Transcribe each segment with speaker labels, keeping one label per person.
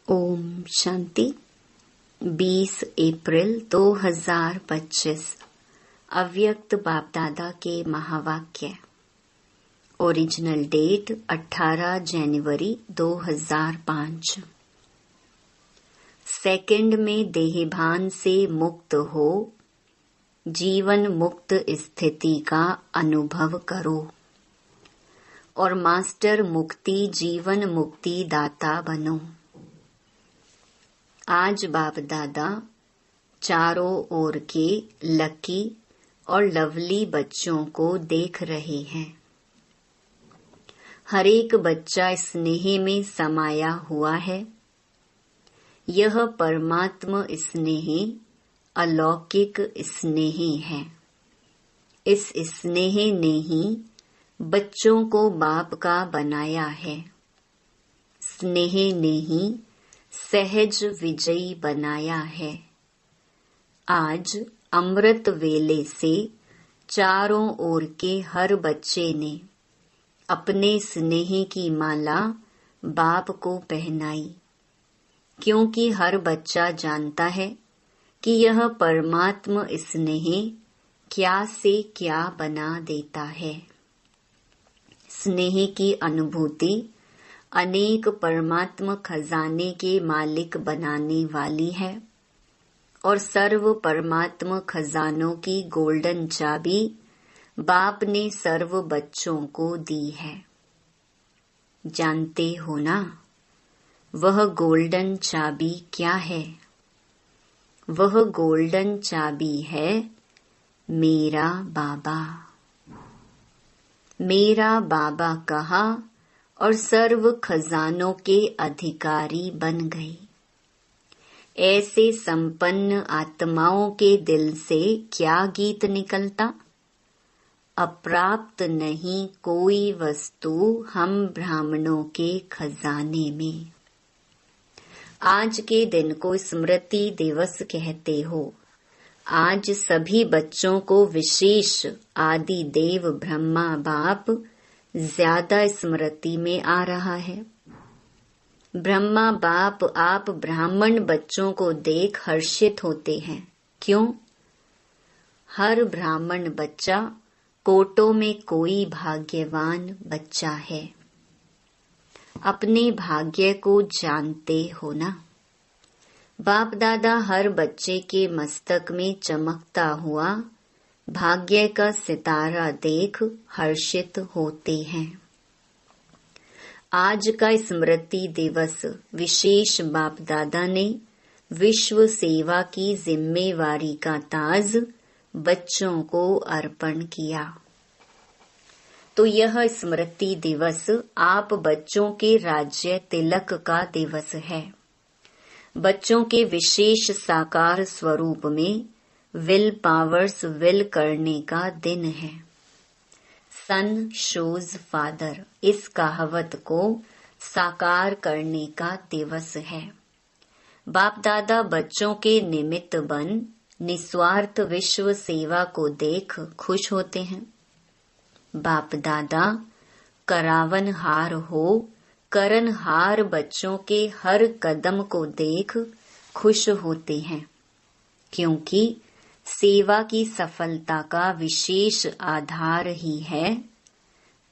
Speaker 1: ओम शांति। 20 अप्रैल 2025 अव्यक्त बाप दादा के महावाक्य। ओरिजिनल डेट 18 जनवरी 2005। सेकंड में देहभान से मुक्त हो जीवन मुक्त स्थिति का अनुभव करो और मास्टर मुक्ति जीवन मुक्ति दाता बनो। आज बाप दादा चारों ओर के लकी और लवली बच्चों को देख रहे हैं। हर एक बच्चा स्नेह में समाया हुआ है। यह परमात्मा स्नेह अलौकिक स्नेह है। इस स्नेह ने ही बच्चों को बाप का बनाया है। स्नेह ने ही सहज विजयी बनाया है। आज अमृत वेले से चारों ओर के हर बच्चे ने अपने स्नेह की माला बाप को पहनाई, क्योंकि हर बच्चा जानता है कि यह परमात्मा स्नेह क्या से क्या बना देता है। स्नेह की अनुभूति अनेक परमात्मा खजाने के मालिक बनाने वाली है और सर्व परमात्मा खजानों की गोल्डन चाबी बाप ने सर्व बच्चों को दी है। जानते हो ना, वह गोल्डन चाबी क्या है? वह गोल्डन चाबी है मेरा बाबा। मेरा बाबा कहा और सर्व खजानों के अधिकारी बन गई। ऐसे संपन्न आत्माओं के दिल से क्या गीत निकलता? अप्राप्त नहीं कोई वस्तु हम ब्राह्मणों के खजाने में। आज के दिन को स्मृति दिवस कहते हो। आज सभी बच्चों को विशेष आदि देव ब्रह्मा बाप ज्यादा स्मृति में आ रहा है। ब्रह्मा बाप आप ब्राह्मण बच्चों को देख हर्षित होते हैं। क्यों? हर ब्राह्मण बच्चा कोटों में कोई भाग्यवान बच्चा है। अपने भाग्य को जानते हो ना? बाप दादा हर बच्चे के मस्तक में चमकता हुआ भाग्य का सितारा देख हर्षित होते हैं। आज का स्मृति दिवस विशेष बाप दादा ने विश्व सेवा की जिम्मेवारी का ताज बच्चों को अर्पण किया। तो यह स्मृति दिवस आप बच्चों के राज्य तिलक का दिवस है। बच्चों के विशेष साकार स्वरूप में विल पावर्स विल करने का दिन है। सन शोज फादर, इस कहावत को साकार करने का दिवस है। बाप दादा बच्चों के निमित्त बन निस्वार्थ विश्व सेवा को देख खुश होते हैं। बाप दादा करावनहार हो करनहार बच्चों के हर कदम को देख खुश होते हैं, क्योंकि सेवा की सफलता का विशेष आधार ही है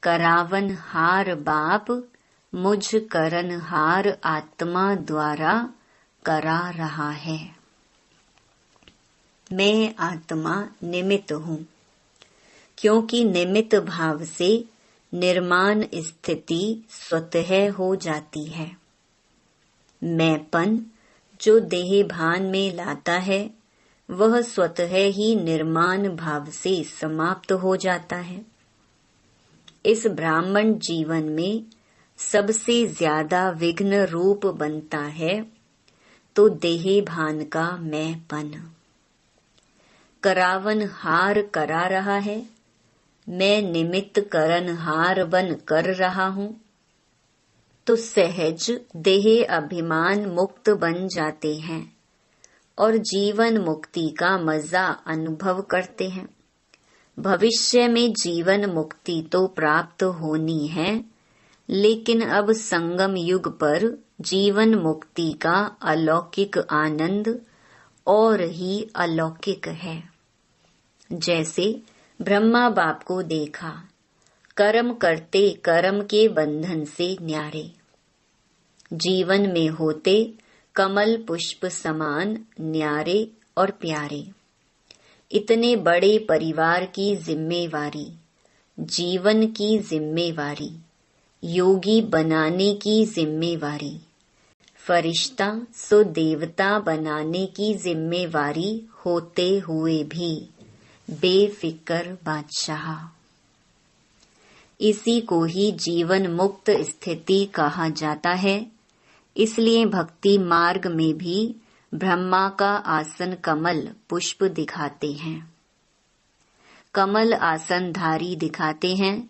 Speaker 1: करावनहार बाप मुझ करनहार आत्मा द्वारा करा रहा है। मैं आत्मा निमित्त हूँ, क्योंकि निमित्त भाव से निर्माण स्थिति स्वतः हो जाती है। मैंपन जो देह भान में लाता है वह स्वतः ही निर्माण भाव से समाप्त हो जाता है। इस ब्राह्मण जीवन में सबसे ज्यादा विघ्न रूप बनता है तो देह भान का मैंपन। करावन हार करा रहा है, मैं निमित्त करनहार बन कर रहा हूँ, तो सहज देह अभिमान मुक्त बन जाते हैं और जीवन मुक्ति का मजा अनुभव करते हैं। भविष्य में जीवन मुक्ति तो प्राप्त होनी है, लेकिन अब संगम युग पर जीवन मुक्ति का अलौकिक आनंद और ही अलौकिक है। जैसे ब्रह्मा बाप को देखा, कर्म करते कर्म के बंधन से न्यारे, जीवन में होते कमल पुष्प समान न्यारे और प्यारे। इतने बड़े परिवार की जिम्मेवारी, जीवन की जिम्मेवारी, योगी बनाने की जिम्मेवारी, फरिश्ता सो देवता बनाने की जिम्मेवारी होते हुए भी बेफिक्र बादशाह। इसी को ही जीवन मुक्त स्थिति कहा जाता है। इसलिए भक्ति मार्ग में भी ब्रह्मा का आसन कमल पुष्प दिखाते हैं, कमल आसनधारी दिखाते हैं,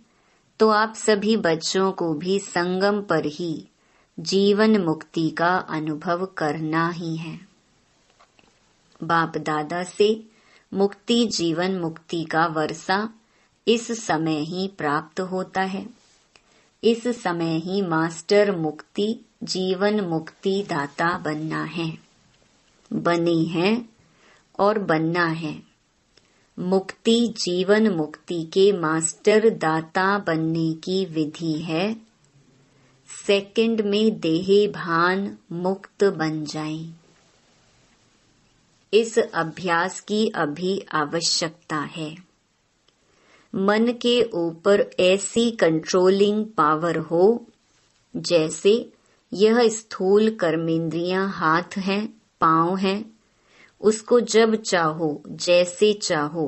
Speaker 1: तो आप सभी बच्चों को भी संगम पर ही जीवन मुक्ति का अनुभव करना ही है। बाप दादा से मुक्ति जीवन मुक्ति का वर्षा इस समय ही प्राप्त होता है। इस समय ही मास्टर मुक्ति जीवन मुक्ति दाता बनना है, बने हैं और बनना है। मुक्ति जीवन मुक्ति के मास्टर दाता बनने की विधि है। सेकंड में देहे भान मुक्त बन जाएं। इस अभ्यास की अभी आवश्यकता है। मन के ऊपर ऐसी कंट्रोलिंग पावर हो जैसे यह स्थूल कर्मेंद्रियां हाथ हैं, पांव हैं, उसको जब चाहो जैसे चाहो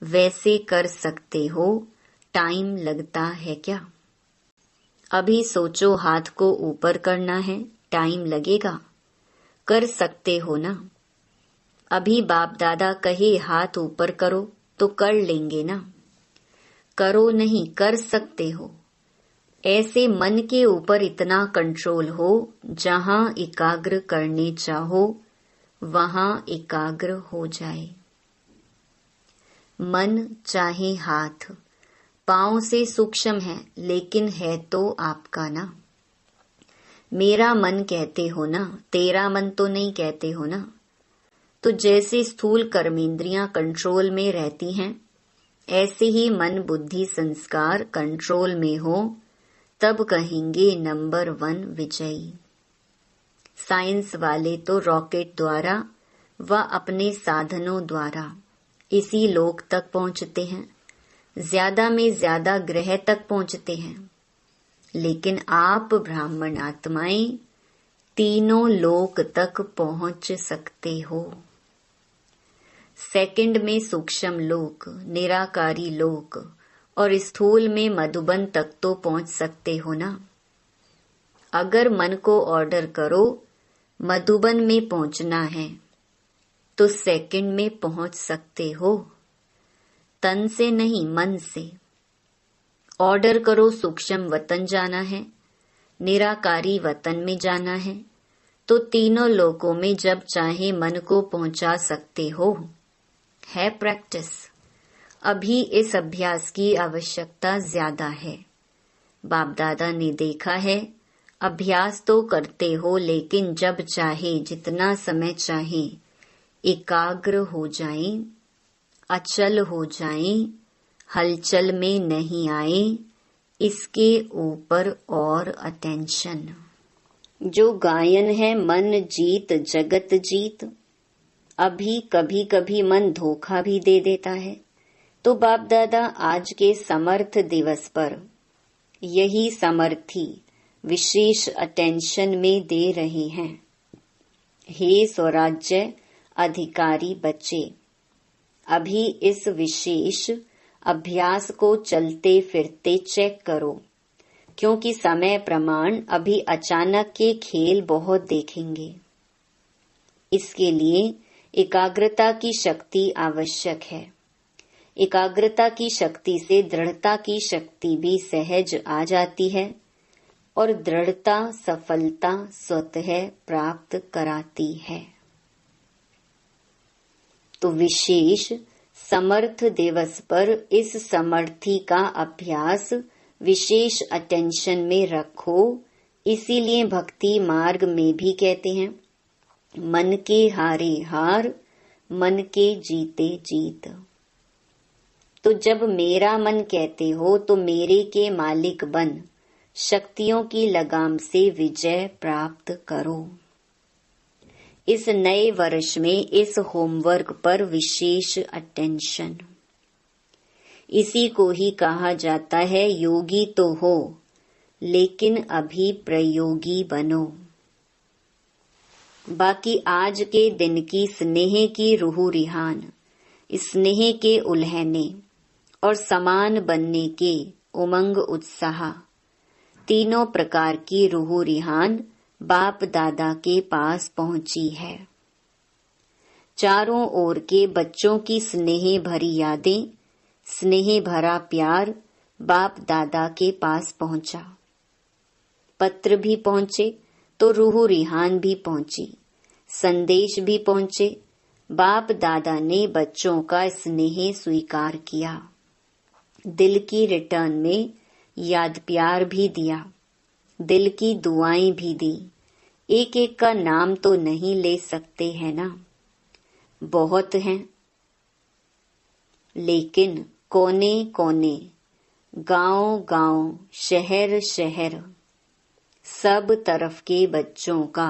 Speaker 1: वैसे कर सकते हो। टाइम लगता है क्या? अभी सोचो हाथ को ऊपर करना है, टाइम लगेगा? कर सकते हो ना? अभी बाप दादा कहे हाथ ऊपर करो तो कर लेंगे ना? करो नहीं, कर सकते हो। ऐसे मन के ऊपर इतना कंट्रोल हो, जहां एकाग्र करने चाहो वहां एकाग्र हो जाए। मन चाहे हाथ पांव से सूक्ष्म है, लेकिन है तो आपका ना। मेरा मन कहते हो ना, तेरा मन तो नहीं कहते हो ना। तो जैसे स्थूल कर्मेंद्रियां कंट्रोल में रहती हैं, ऐसे ही मन बुद्धि संस्कार कंट्रोल में हो, तब कहेंगे नंबर 1 विजयी। साइंस वाले तो रॉकेट द्वारा व अपने साधनों द्वारा इसी लोक तक पहुंचते हैं, ज्यादा में ज्यादा ग्रह तक पहुंचते हैं। लेकिन आप ब्राह्मण आत्माएं तीनों लोक तक पहुंच सकते हो। सेकंड में सूक्ष्म लोक, निराकारी लोक और स्थूल में मधुबन तक तो पहुंच सकते हो ना। अगर मन को ऑर्डर करो मधुबन में पहुंचना है तो सेकंड में पहुंच सकते हो। तन से नहीं, मन से ऑर्डर करो। सूक्ष्म वतन जाना है, निराकारी वतन में जाना है, तो तीनों लोकों में जब चाहे मन को पहुंचा सकते हो। है प्रैक्टिस। अभी इस अभ्यास की आवश्यकता ज्यादा है। बाप दादा ने देखा है, अभ्यास तो करते हो, लेकिन जब चाहे जितना समय चाहे एकाग्र हो जाएं, अचल हो जाएं, हलचल में नहीं आए, इसके ऊपर और अटेंशन। जो गायन है मन जीत जगत जीत। अभी कभी कभी मन धोखा भी दे देता है, तो बाप दादा आज के समर्थ दिवस पर यही समर्थी विशेष अटेंशन में दे रहे हैं। हे स्वराज्य अधिकारी बच्चे, अभी इस विशेष अभ्यास को चलते फिरते चेक करो, क्योंकि समय प्रमाण अभी अचानक के खेल बहुत देखेंगे। इसके लिए एकाग्रता की शक्ति आवश्यक है। एकाग्रता की शक्ति से दृढ़ता की शक्ति भी सहज आ जाती है और दृढ़ता सफलता स्वतः प्राप्त कराती है। तो विशेष समर्थ दिवस पर इस समर्थी का अभ्यास विशेष अटेंशन में रखो इसीलिए भक्ति मार्ग में भी कहते हैं, मन के हारे हार, मन के जीते जीत। तो जब मेरा मन कहते हो तो मेरे के मालिक बन शक्तियों की लगाम से विजय प्राप्त करो। इस नए वर्ष में इस होमवर्क पर विशेष अटेंशन। इसी को ही कहा जाता है योगी तो हो लेकिन अभी प्रयोगी बनो। बाकी आज के दिन की स्नेह की रूह रिहान, स्नेह के उल्हने और समान बनने के उमंग उत्साह, तीनों प्रकार की रूह रिहान बाप दादा के पास पहुंची है। चारों ओर के बच्चों की स्नेह भरी यादें, स्नेह भरा प्यार बाप दादा के पास पहुंचा। पत्र भी पहुंचे तो रूह रिहान भी पहुंची, संदेश भी पहुंचे। बाप दादा ने बच्चों का स्नेह स्वीकार किया, दिल की रिटर्न में याद प्यार भी दिया, दिल की दुआएं भी दी। एक एक का नाम तो नहीं ले सकते हैं ना, बहुत हैं। लेकिन कोने कोने, गांव गांव, शहर शहर, सब तरफ के बच्चों का,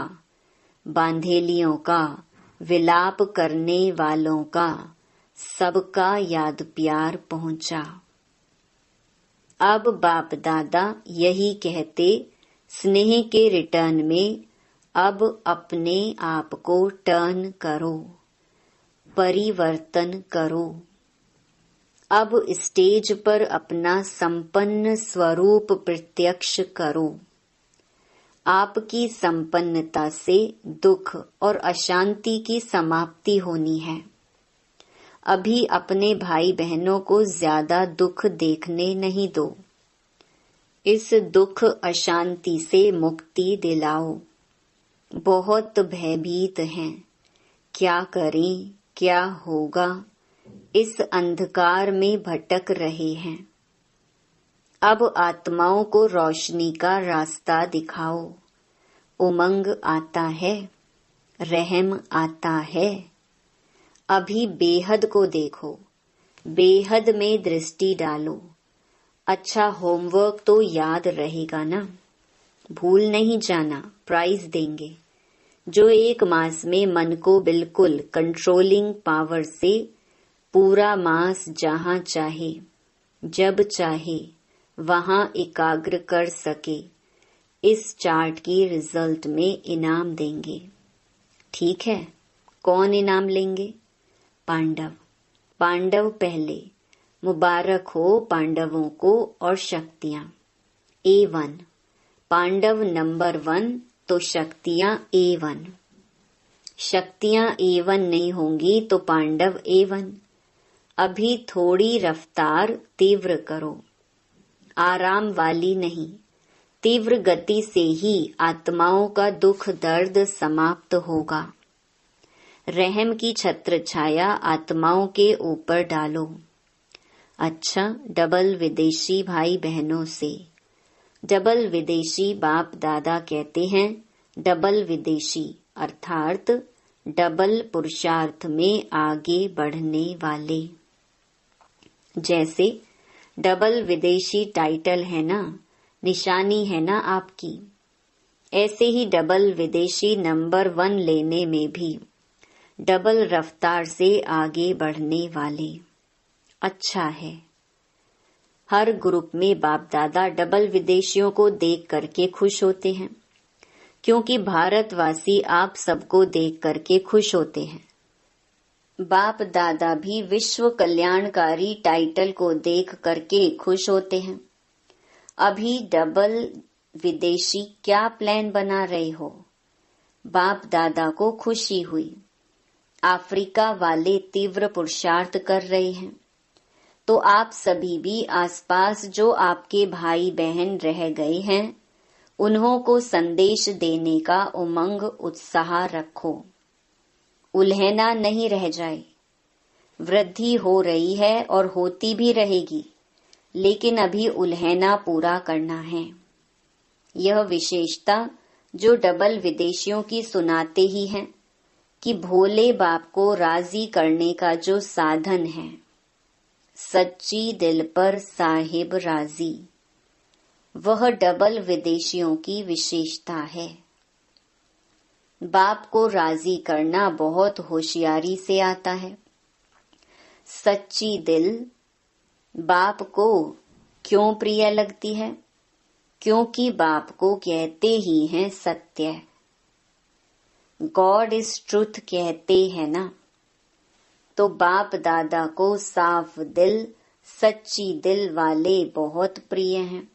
Speaker 1: बांधेलियों का, विलाप करने वालों का, सबका याद प्यार पहुंचा। अब बाप दादा यही कहते, स्नेह के रिटर्न में अब अपने आप को टर्न करो, परिवर्तन करो। अब स्टेज पर अपना संपन्न स्वरूप प्रत्यक्ष करो। आपकी संपन्नता से दुख और अशांति की समाप्ति होनी है। अभी अपने भाई बहनों को ज्यादा दुख देखने नहीं दो। इस दुख अशांति से मुक्ति दिलाओ। बहुत भयभीत हैं, क्या करें, क्या होगा, इस अंधकार में भटक रहे हैं। अब आत्माओं को रोशनी का रास्ता दिखाओ। उमंग आता है, रहम आता है। अभी बेहद को देखो, बेहद में दृष्टि डालो। अच्छा होमवर्क तो याद रहेगा ना, भूल नहीं जाना, प्राइज देंगे। जो 1 मास में मन को बिल्कुल कंट्रोलिंग पावर से पूरा मास जहां चाहे, जब चाहे वहां एकाग्र कर सके, इस चार्ट की रिजल्ट में इनाम देंगे। ठीक है, कौन इनाम लेंगे? पांडव। पांडव पहले, मुबारक हो पांडवों को और शक्तियां। A1 पांडव नंबर 1 तो शक्तियां A1। शक्तियां A1 नहीं होंगी तो पांडव A1। अभी थोड़ी रफ्तार तीव्र करो, आराम वाली नहीं। तीव्र गति से ही आत्माओं का दुख दर्द समाप्त होगा। रहम की छत्र छाया आत्माओं के ऊपर डालो। अच्छा, डबल विदेशी भाई बहनों से, डबल विदेशी बाप दादा कहते हैं, डबल विदेशी अर्थात डबल पुरुषार्थ में आगे बढ़ने वाले। जैसे डबल विदेशी टाइटल है ना, निशानी है ना आपकी, ऐसे ही डबल विदेशी नंबर 1 लेने में भी डबल रफ्तार से आगे बढ़ने वाले। अच्छा है, हर ग्रुप में बाप दादा डबल विदेशियों को देख करके खुश होते हैं, क्योंकि भारतवासी आप सबको देख करके खुश होते हैं। बाप दादा भी विश्व कल्याणकारी टाइटल को देख करके खुश होते हैं। अभी डबल विदेशी क्या प्लान बना रहे हो? बाप दादा को खुशी हुई, अफ्रीका वाले तीव्र पुरुषार्थ कर रहे हैं, तो आप सभी भी आसपास जो आपके भाई बहन रह गए हैं, उन्हों को संदेश देने का उमंग उत्साह रखो। उल्हना नहीं रह जाए। वृद्धि हो रही है और होती भी रहेगी, लेकिन अभी उल्हना पूरा करना है। यह विशेषता जो डबल विदेशियों की सुनाते ही हैं कि भोले बाप को राजी करने का जो साधन है, सच्ची दिल पर साहिब राजी, वह डबल विदेशियों की विशेषता है। बाप को राजी करना बहुत होशियारी से आता है। सच्ची दिल बाप को क्यों प्रिय लगती है? क्योंकि बाप को कहते ही हैं सत्य, गॉड इज ट्रुथ कहते हैं ना। तो बाप दादा को साफ दिल, सच्ची दिल वाले बहुत प्रिय हैं।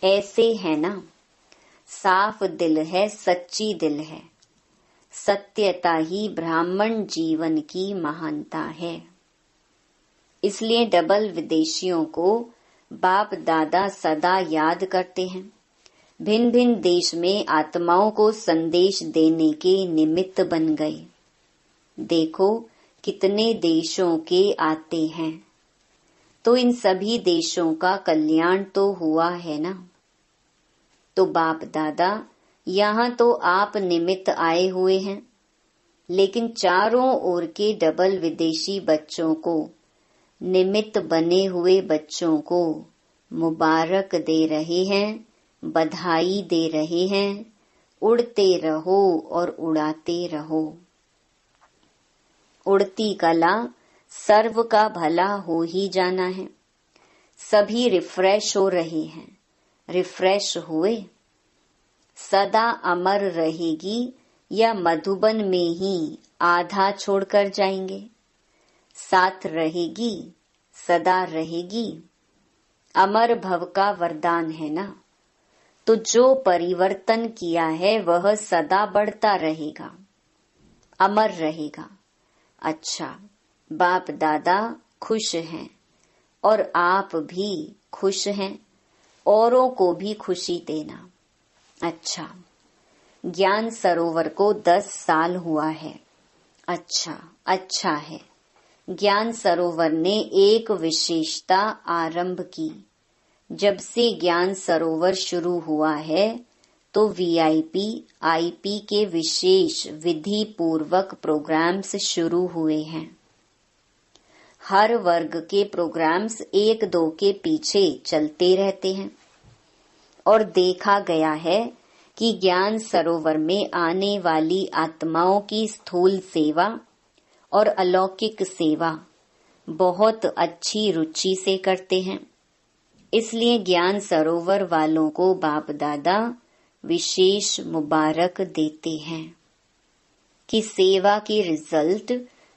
Speaker 1: ऐसे है ना, साफ दिल है, सच्ची दिल है। सत्यता ही ब्राह्मण जीवन की महानता है। इसलिए डबल विदेशियों को बाप दादा सदा याद करते हैं। भिन्न भिन्न देश में आत्माओं को संदेश देने के निमित्त बन गए। देखो कितने देशों के आते हैं, तो इन सभी देशों का कल्याण तो हुआ है ना। तो बाप दादा यहाँ तो आप निमित्त आए हुए हैं, लेकिन चारों ओर के डबल विदेशी बच्चों को, निमित्त बने हुए बच्चों को मुबारक दे रहे हैं, बधाई दे रहे हैं। उड़ते रहो और उड़ाते रहो। उड़ती कला सर्व का भला हो ही जाना है। सभी रिफ्रेश हो रहे हैं। रिफ्रेश हुए। सदा अमर रहेगी या मधुबन में ही आधा छोड़कर जाएंगे? साथ रहेगी, सदा रहेगी। अमर भव का वरदान है ना। तो जो परिवर्तन किया है वह सदा बढ़ता रहेगा, अमर रहेगा। अच्छा, बाप दादा खुश हैं और आप भी खुश हैं। औरों को भी खुशी देना। अच्छा, ज्ञान सरोवर को 10 साल हुआ है। अच्छा है। ज्ञान सरोवर ने एक विशेषता आरंभ की। जब से ज्ञान सरोवर शुरू हुआ है तो वीआईपी आईपी के विशेष विधि पूर्वक प्रोग्राम्स शुरू हुए हैं। हर वर्ग के प्रोग्राम्स 1-2 के पीछे चलते रहते हैं और देखा गया है कि ज्ञान सरोवर में आने वाली आत्माओं की स्थूल सेवा और अलौकिक सेवा बहुत अच्छी रुचि से करते हैं। इसलिए ज्ञान सरोवर वालों को बाप दादा विशेष मुबारक देते हैं कि सेवा की रिजल्ट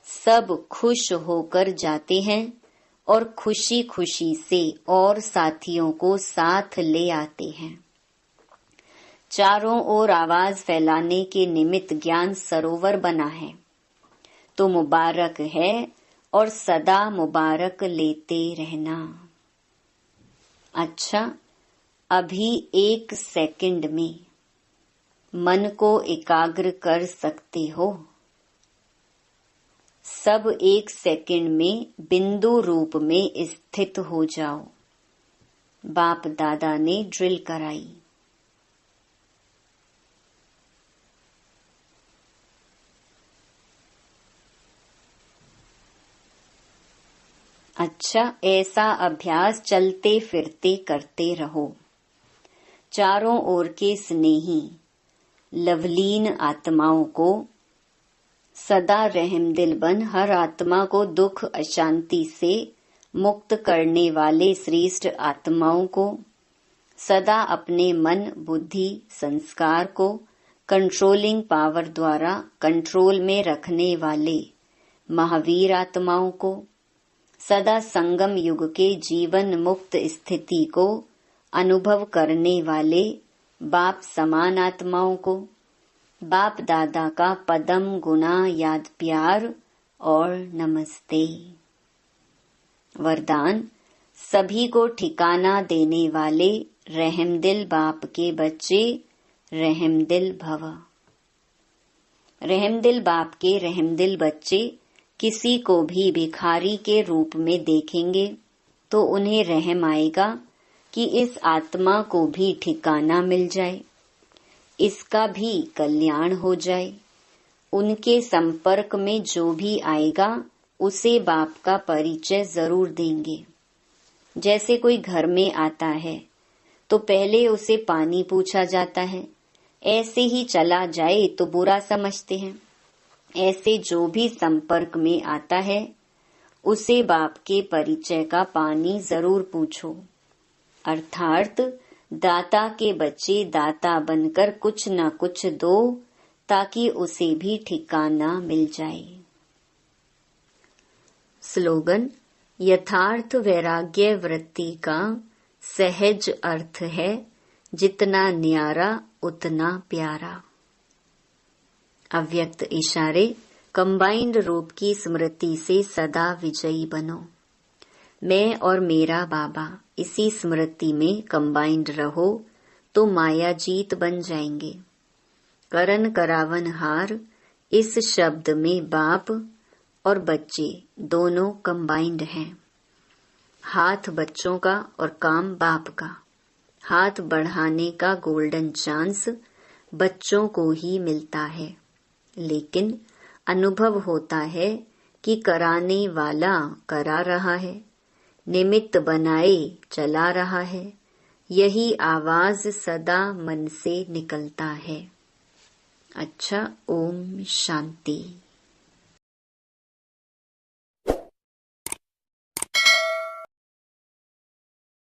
Speaker 1: सब खुश होकर जाते हैं और खुशी खुशी से और साथियों को साथ ले आते हैं। चारों ओर आवाज फैलाने के निमित्त ज्ञान सरोवर बना है। तो मुबारक है और सदा मुबारक लेते रहना। अच्छा, अभी 1 सेकंड में मन को एकाग्र कर सकते हो। सब 1 सेकंड में बिंदु रूप में स्थित हो जाओ। बाप दादा ने ड्रिल कराई। अच्छा, ऐसा अभ्यास चलते फिरते करते रहो। चारों ओर के स्नेही लवलीन आत्माओं को सदा रहमदिल बन हर आत्मा को दुख अशांति से मुक्त करने वाले श्रेष्ठ आत्माओं को सदा अपने मन बुद्धि संस्कार को कंट्रोलिंग पावर द्वारा कंट्रोल में रखने वाले महावीर आत्माओं को सदा संगम युग के जीवन मुक्त स्थिति को अनुभव करने वाले बाप समान आत्माओं को बाप दादा का पदम गुना याद प्यार और नमस्ते। वरदान, सभी को ठिकाना देने वाले रहमदिल बाप के बच्चे रहमदिल भव। रहमदिल बाप के रहमदिल बच्चे किसी को भी भिखारी के रूप में देखेंगे तो उन्हें रहम आएगा कि इस आत्मा को भी ठिकाना मिल जाए, इसका भी कल्याण हो जाए। उनके संपर्क में जो भी आएगा उसे बाप का परिचय जरूर देंगे। जैसे कोई घर में आता है तो पहले उसे पानी पूछा जाता है, ऐसे ही चला जाए तो बुरा समझते हैं। ऐसे जो भी संपर्क में आता है उसे बाप के परिचय का पानी जरूर पूछो। अर्थात दाता के बच्चे दाता बनकर कुछ न कुछ दो, ताकि उसे भी ठिकाना मिल जाए। स्लोगन: यथार्थ वैराग्य वृत्ति का सहज अर्थ है, जितना न्यारा उतना प्यारा। अव्यक्त इशारे: कंबाइंड रूप की स्मृति से सदा विजयी बनो। मैं और मेरा बाबा इसी स्मृति में कंबाइंड रहो तो माया जीत बन जाएंगे। करण करावन हार, इस शब्द में बाप और बच्चे दोनों कंबाइंड हैं। हाथ बच्चों का और काम बाप का। हाथ बढ़ाने का गोल्डन चांस बच्चों को ही मिलता है, लेकिन अनुभव होता है कि कराने वाला करा रहा है, निमित्त बनाए चला रहा है। यही आवाज सदा मन से निकलता है। अच्छा, ओम शांति।